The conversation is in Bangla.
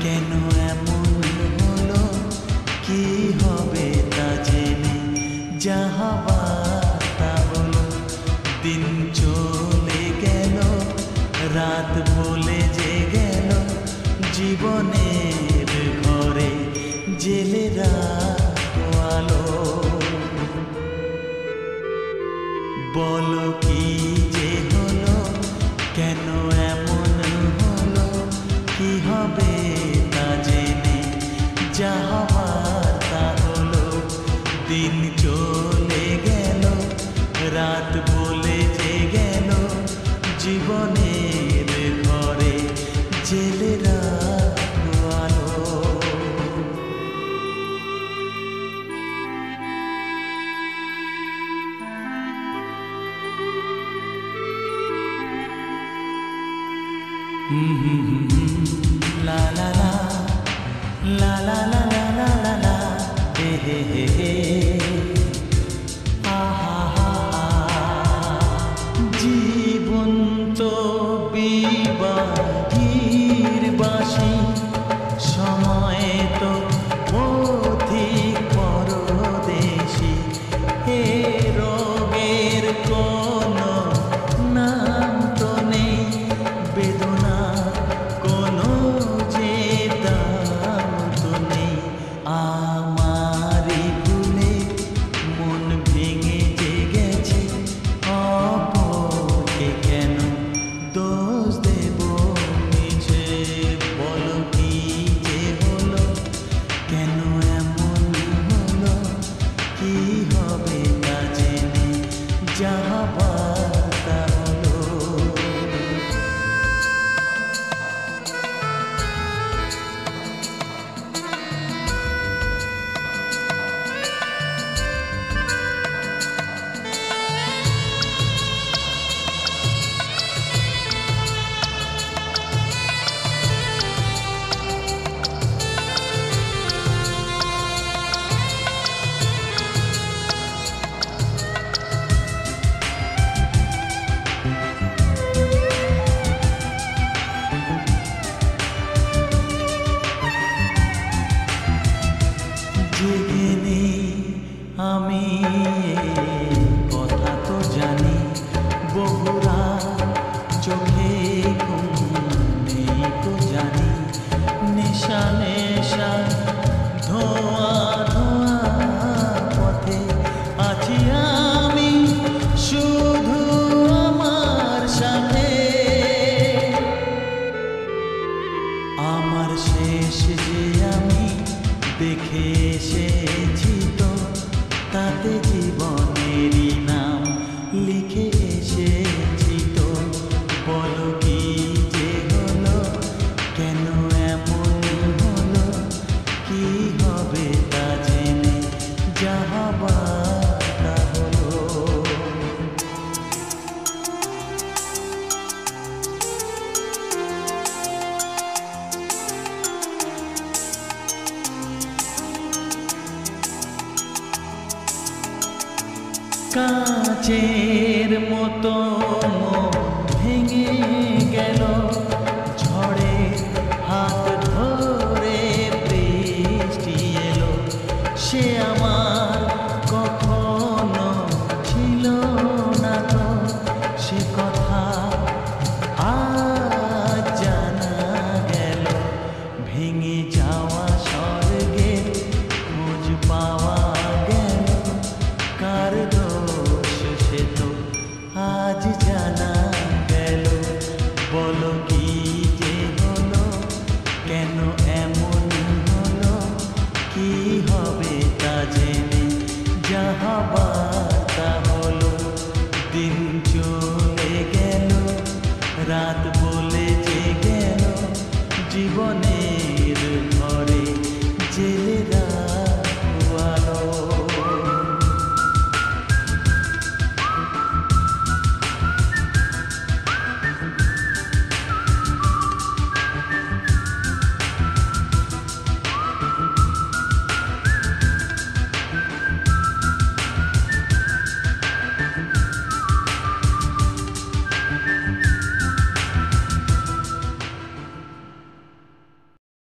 কেন এমন হলো, কি হবে তা জেনে যা হবার তা হলো। দিন চলে গেল, রাত বলে যে গেল, জীবনের ঘরে জেলে রাখো আলো। বলো কি যে হলো, কেন এমন হলো, কি হবে তা জেনে যা হবার তা হলো। দিন চলে গেল, রাত বলে যে গেল, জীবনের ঘরে জেলে রাখো আলো। La la la, la la la la la la la, he he he he, ha ha ha. জীবন তো বিবাহীর বাসি, সময় তো অধিক পরদেশি। এ রোগের কোনো নাম তো নেই, বেদনা কোনো যে দাম তো নেই। আমারই ভুলে মন ভেঙে যে গেছে, অপরকে কেন দোষ দেব মিছে। বলো কি যে হলো, কেন এমন হলো, কি হবে তা জেনে যা হবার তা হলো। জেগে নেই আমি, কথা তো জানি, বহুরা চোখে ঘুম নেই তো জানি। নেশা নেশা ধোয়া ধোয়া পথে আছি আমি, শুধু আমার সাথে। আমার শেষ যে আমি দেখে এসেছি তো, তাতে জীবনেরই নাম লিখে এসেছি তো। বলো কি যে হলো, কেন এমন হলো, কি হবে তা জেনে যা হবার তা হলো। কাচের মতো মন ভেঙে গেল, ঝড়ে হাত ধরে বৃষ্টি এলো। সে আমার কখনো ছিল না তো, সে কথা আজ জানা গেল। ভেঙে যাওয়া স্বর্গে খোঁজ পাওয়া গেল, কার দোষ সে তো আজ জানা গেল। বলো কি যে হলো, কেন এমন হলো, কি হবে তা জেনে যা হবার তা হলো। দিন চলে গেল, রাত বলে যে গেল, জীবনে